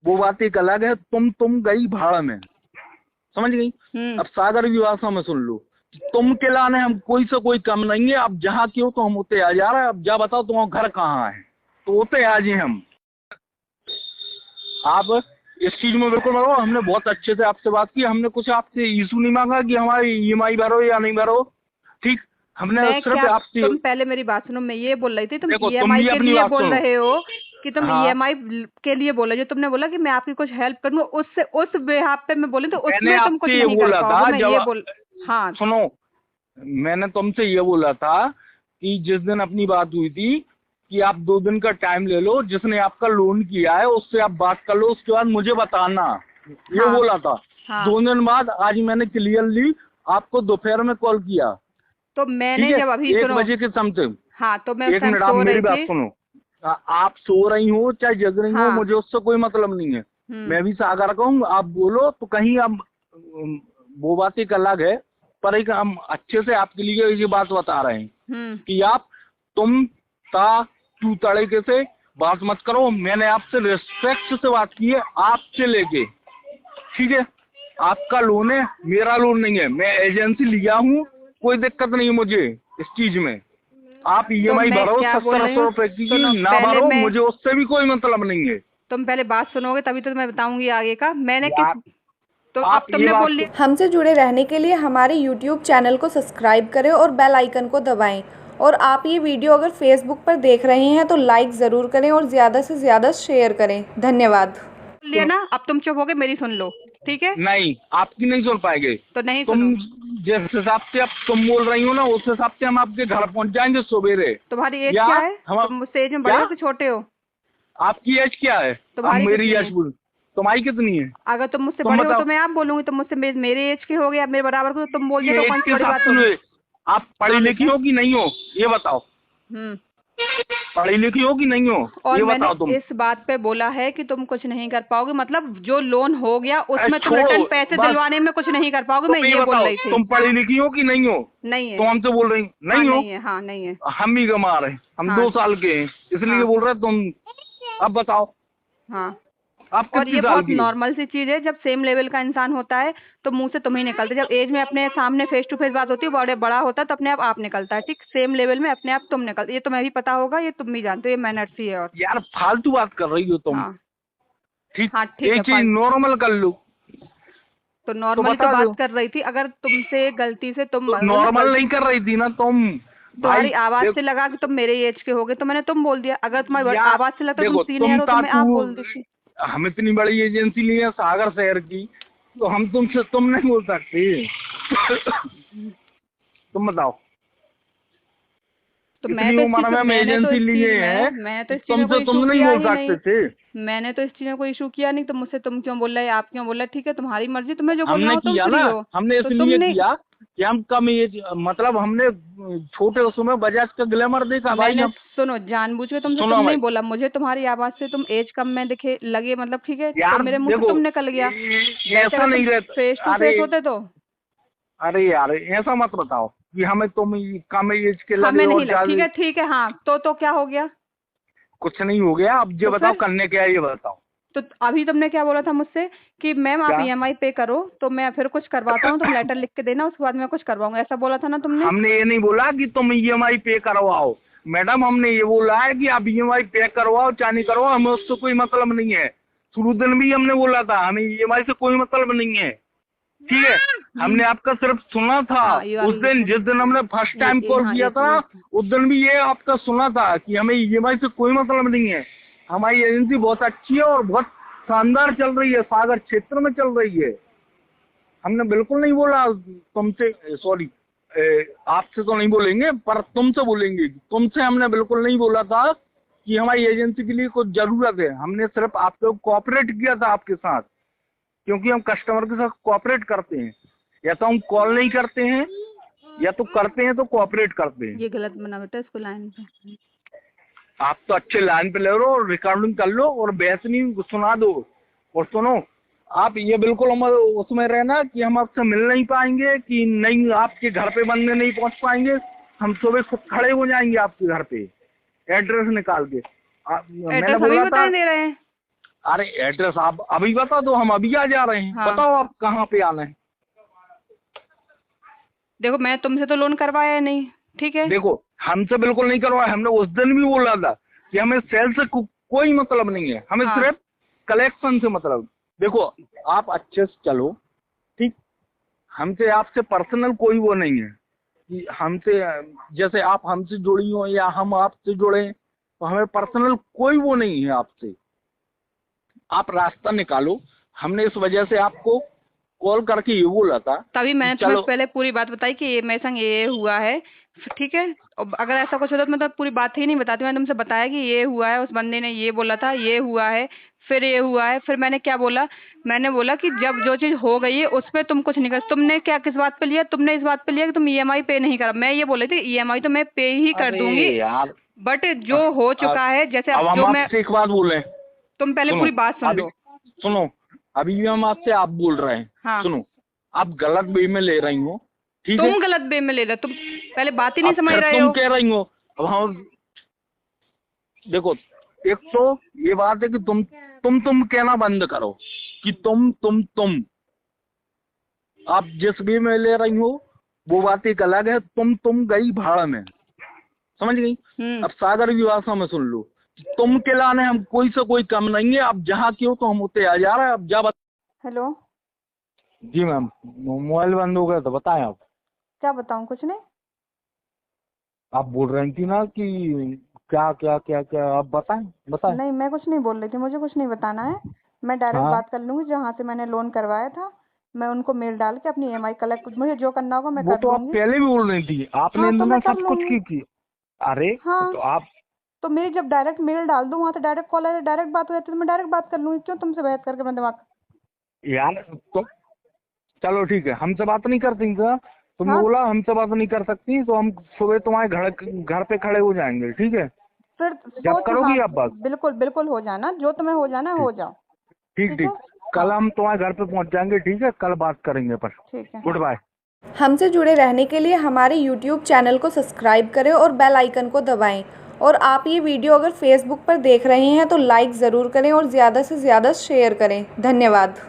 वो बात एक अलग है। तुम गई भाड़ में, समझ गई। अब सागर की भाषा में सुन लो, तुम के लाने हम कोई से कोई कम नहीं है। अब जहाँ क्यों तो हम होते आ जा रहे हैं। अब जा बताओ तुम्हारा घर कहाँ है, तो होते आ जाए हम। आप इस चीज में बिल्कुल रहो। हमने बहुत अच्छे से आपसे बात की, हमने कुछ आपसे इशू नहीं मांगा कि हमारी ईएमआई भरो या नहीं भरो, ठीक। हमने सिर्फ आपसे, तुम पहले मेरी बात सुनो, मैं ये बोल रही थी, तुम देखो तुम ईएमआई भी के अपनी लिए बात बोल सुनो। रहे हो कि तुम हाँ, ईएमआई के लिए बोले, जो तुमने बोला कि मैं आपकी कुछ हेल्प करूंगा, उससे उस बेहाफ पे मैं बोली तो मैंने उसमें तुम कुछ आपसे ये नहीं कर बोला पाओगे, था मैं ये जब, बोल। हाँ सुनो, मैंने तुमसे ये बोला था कि जिस दिन अपनी बात हुई थी कि आप 2 दिन का टाइम ले लो, जिसने आपका लोन किया है उससे आप बात कर लो, उसके बाद मुझे बताना, ये बोला था। 2 दिन बाद आज मैंने क्लियरली आपको दोपहर में कॉल किया, तो ठीक मैंने है, जब अभी 1 सुनो, बजे के समथिंग। हाँ तो मैं उस 1 टाइम मिनट, आप सो मेरी रही बात थी। सुनो। आप सो रही हो चाहे जग रही हो, मुझे उससे कोई मतलब नहीं है। मैं भी सागर का हूँ, आप बोलो तो कहीं अब वो बात एक अलग है, पर एक हम अच्छे से आपके लिए ये बात बता रहे हैं कि आप तुम ता तू तरीके से बात मत करो। मैंने आपसे रिस्पेक्ट से बात की है, आपसे लेके, ठीक है। आपका लोन है, मेरा लोन नहीं है। मैं एजेंसी लिया हूँ, कोई दिक्कत नहीं है मुझे इस चीज में। आप ईएमआई भरो 70-80 रुपए की, ना भरो, मुझे उससे भी कोई मतलब नहीं है। तुम पहले बात सुनोगे तभी तो मैं बताऊंगी आगे का। मैंने किस, तो आप अब तुमने बोल लिया। हमसे जुड़े रहने के लिए हमारे YouTube चैनल को सब्सक्राइब करें और बेल आइकन को दबाएं। और आप ये वीडियो अगर फेसबुक पर देख रहे हैं तो लाइक ज़रूर करें और ज़्यादा से ज़्यादा शेयर करें। धन्यवाद। लिया ना, अब तुम चुप हो गए, मेरी सुन लो, ठीक है। नहीं, आपकी नहीं सुन पाएंगे। तो नहीं तुम सुनो। जिस हिसाब से अब तुम बोल रही हो ना, उस हिसाब से हम आपके घर पहुंच जाएंगे सवेरे। तुम्हारी एज क्या है? हम तुम मुझसे एज में बड़े हो कि छोटे हो? आपकी एज क्या है? तुम्हारी मेरी कितनी एज है? बोल, तुम्हारी कितनी है? अगर तुम मुझसे बड़े हो तो मैं आप बोलूंगी, तुम मुझसे मेरे एज के हो गए, मेरे बराबर को तुम बोल दिया तो कौन सी बड़ी बात होगी? आप पढ़ी लिखी हो कि नहीं हो, ये बताओ। पढ़ी लिखी हो कि नहीं हो, और ये मैंने बताओ तुम। इस बात पे बोला है कि तुम कुछ नहीं कर पाओगे, मतलब जो लोन हो गया उसमें तुम रिटर्न पैसे दिलवाने में कुछ नहीं कर पाओगे, मैं ये बोल रही थी। तुम पढ़ी लिखी हो कि नहीं हो? नहीं है। तो हमसे बोल रही नहीं हो? नहीं है, हाँ नहीं है। हम भी कमा रहे हैं, हम 2 साल के हैं, इसलिए बोल रहे तुम। अब बताओ। हाँ, आप और कितनी ये साल बहुत की? नॉर्मल सी चीज है, जब सेम लेवल का इंसान होता है तो मुंह से तुम ही निकलते, जब एज में अपने सामने फेस टू फेस बात होती है, बड़ा होता है तो अपने आप निकलता है, ठीक। सेम लेवल में अपने आप तुम निकलते, ये तुम्हें भी पता होगा, ये तुम भी जानते हो, ये मैनर्स ही है। और यार फालतू बात कर रही हो तुम। ठीक, हाँ ठीक है, एक चीज नॉर्मल कर लो। तो नॉर्मल तो बात कर रही थी, अगर तुमसे गलती से तुम नॉर्मल नहीं कर रही थी ना तुम। तुम्हारी आवाज से लगा कि तुम मेरे एज के होगे तो मैंने तुम बोल दिया, अगर तुम्हारी आवाज से लगा तुम सीनियर हो तो मैं आप बोल देती। हम इतनी बड़ी एजेंसी ली है सागर शहर की, तो हम तुमसे तुम नहीं बोल सकते। तुम बताओ। तो मैंने तो तुम नहीं बोल सकते थे। मैंने तो इस चीज में कोई इशू किया नहीं, तो मुझसे तुम क्यों बोल रहे, आप क्यों बोल रहे? ठीक है, तुम्हारी मर्जी, तुम्हें जो बोलना हो तुम फ्री हो। हमने इसलिए किया कि हम कम एज, मतलब हमने छोटे उसमें बजाज का ग्लैमर देखा भाई। हम सुनो, जानबूझ के तुम नहीं बोला मुझे, तुम्हारी आवाज से तुम एज कम में दिखे लगे, मतलब ठीक है, तो मेरे मुंह से तुम निकल गया। ऐसा नहीं रहता, फेस टू फेस होते तो। अरे यार ऐसा मत बताओ कि हमें तुम कम एज के लगे। हमें नहीं लगा, ठीक है, हाँ तो क्या हो गया? कुछ नहीं हो गया। अब ये बताओ करने क्या है, ये बताओ। तो अभी तुमने क्या बोला था मुझसे कि मैम आप ईएमआई पे करो तो मैं फिर कुछ करवाता हूँ, तुम लेटर लिख के देना, उसके बाद मैं कुछ करवाऊंगा, ऐसा बोला था ना तुमने? हमने ये नहीं बोला कि तुम ईएमआई पे करवाओ मैडम, हमने ये बोला है कि आप ईएमआई पे करवाओ चाहे नहीं करवाओ, हमें उससे कोई मतलब नहीं है। शुरू दिन भी हमने बोला था हमें ईएमआई से कोई मतलब नहीं है, ठीक है। हमने आपका सिर्फ सुना था। उस दिन जिस दिन हमने फर्स्ट टाइम कॉल किया था उस दिन भी ये आपका सुना था कि हमें ईएमआई से कोई मतलब नहीं है। हमारी एजेंसी बहुत अच्छी है और बहुत शानदार चल रही है, सागर क्षेत्र में चल रही है। हमने बिल्कुल नहीं बोला तुमसे, सॉरी आपसे तो नहीं बोलेंगे पर तुमसे बोलेंगे। तुमसे हमने बिल्कुल नहीं बोला था कि हमारी एजेंसी के लिए कुछ जरूरत है। हमने सिर्फ आपको कोऑपरेट किया था आपके साथ, क्योंकि हम कस्टमर के साथ कोऑपरेट करते हैं। या तो हम कॉल नहीं करते हैं या तो करते हैं तो कोऑपरेट करते हैं। ये गलत बना बेटा, इसको लाइन पे। आप तो अच्छे लाइन पे ले लो, रिकॉर्डिंग कर लो और बेहतरी सुना दो। और सुनो, आप ये बिल्कुल हम उसमें रहना कि हम आपसे मिल नहीं पाएंगे, कि नहीं आपके घर पे बंदे नहीं पहुंच पाएंगे। हम सुबह खुद खड़े हो जाएंगे आपके घर पे एड्रेस निकाल के। मैंने बोला था, दे रहे हैं। अरे एड्रेस आप अभी बता दो, हम अभी आ जा रहे हैं। हाँ। बताओ आप कहाँ पे आना है। देखो मैं तुमसे तो लोन करवाया है नहीं, ठीक है। देखो हमसे बिल्कुल नहीं करवाया, हमने उस दिन भी बोला था कि हमें सेल से कोई मतलब नहीं है, हमें हाँ। सिर्फ कलेक्शन से मतलब। देखो आप अच्छे से चलो, ठीक, हमसे आपसे पर्सनल कोई वो नहीं है कि हमसे जैसे आप हमसे जुड़ी हो या हम आपसे जुड़े, तो हमें पर्सनल कोई वो नहीं है आपसे। आप रास्ता निकालो। हमने इस वजह से आपको कॉल करके ये बोला था तभी कि मैंने तुम्हें चलो। पहले पूरी बात बताई कि ये मेरे संग ये हुआ है, ठीक है। और अगर ऐसा कुछ होता तो मैं तो पूरी बात ही नहीं बताती। मैंने तुमसे बताया कि ये हुआ है, उस बंदे ने ये बोला था, ये हुआ है, फिर ये हुआ है। फिर मैंने क्या बोला, मैंने बोला कि जब जो चीज हो गई है उस पर तुम कुछ नहीं कर। तुमने क्या किस बात पे लिया, तुमने इस बात पे लिया कि तुम ईएमआई पे नहीं करा। मैं ये बोल रही थी ईएमआई तो मैं पे ही कर अरे दूंगी, यार, बट जो हो चुका है, जैसे अब अब हम जो मैं, आपसे एक बात बोले, तुम पहले सुनो पूरी बात सुन अभी, लो। सुनो अभी भी हम आपसे आप बोल रहे हैं। हाँ। सुनो, आप गलत वे में ले रही हो, ठीक है। तुम गलत वे में ले रहे हो, तुम पहले बात ही नहीं अब समझ फिर रहे तुम हो। कह रही हो। अब हम देखो, एक तो ये बात है कि तुम कहना बंद करो कि तुम आप जिस वे में ले रही हो वो बात एक अलग है। तुम गई भाड़ में, समझ गई। अब सागर की भाषा में सुन लो, तुम के लाने हम कोई से कोई कम नहीं है। अब जहाँ क्यों तो हम उतने आ जा रहे हैं। अब जा हेलो, जी मैम, मोबाइल बंद हो गया तो बताएं आप। क्या बताऊं, कुछ नहीं। आप बोल रही थी ना कि क्या क्या क्या क्या, आप बताएं बताएं। नहीं, मैं कुछ नहीं बोल रही थी, मुझे कुछ नहीं बताना है। मैं डायरेक्ट हाँ, बात कर लूंगी जहाँ से मैंने लोन करवाया था। मैं उनको मेल डाल के अपनी ईएमआई कलेक्ट, मुझे जो करना होगा मैं वो कर तो आप दूंगी। पहले भी बोल रही थी, आपने हाँ, तो मैं इतना कर सब कुछ लूंगी। की। अरे हाँ, तो आप तो मेरी जब डायरेक्ट मेल डाल दूँ वहाँ से डायरेक्ट कॉल आए, डायरेक्ट बात हो जाती है, तो मैं डायरेक्ट बात कर लूंगी। क्यों तुमसे बहस करके अपना दिमाग। यार तो चलो ठीक है, हमसे बात नहीं करती क्या? तुमने हाँ, बोला हमसे बात नहीं कर सकती, तो हम सुबह तुम्हारे घर पे खड़े हो जाएंगे, ठीक है। फिर जब सोच, हाँ, करोगी आप बात। बिल्कुल बिल्कुल हो जाना, जो तुम्हें हो जाना है हो जाओ। ठीक ठीक ठीक, है। कल हाँ, हम तुम्हारे घर पे पहुंच जाएंगे, ठीक है, कल बात करेंगे पर। ठीक है। Goodbye. हमसे जुड़े रहने के लिए हमारे YouTube चैनल को सब्सक्राइब करें और बेल आइकन को दबाएं। और आप ये वीडियो अगर फेसबुक पर देख रहे हैं तो लाइक ज़रूर करें और ज़्यादा से ज़्यादा शेयर करें। धन्यवाद।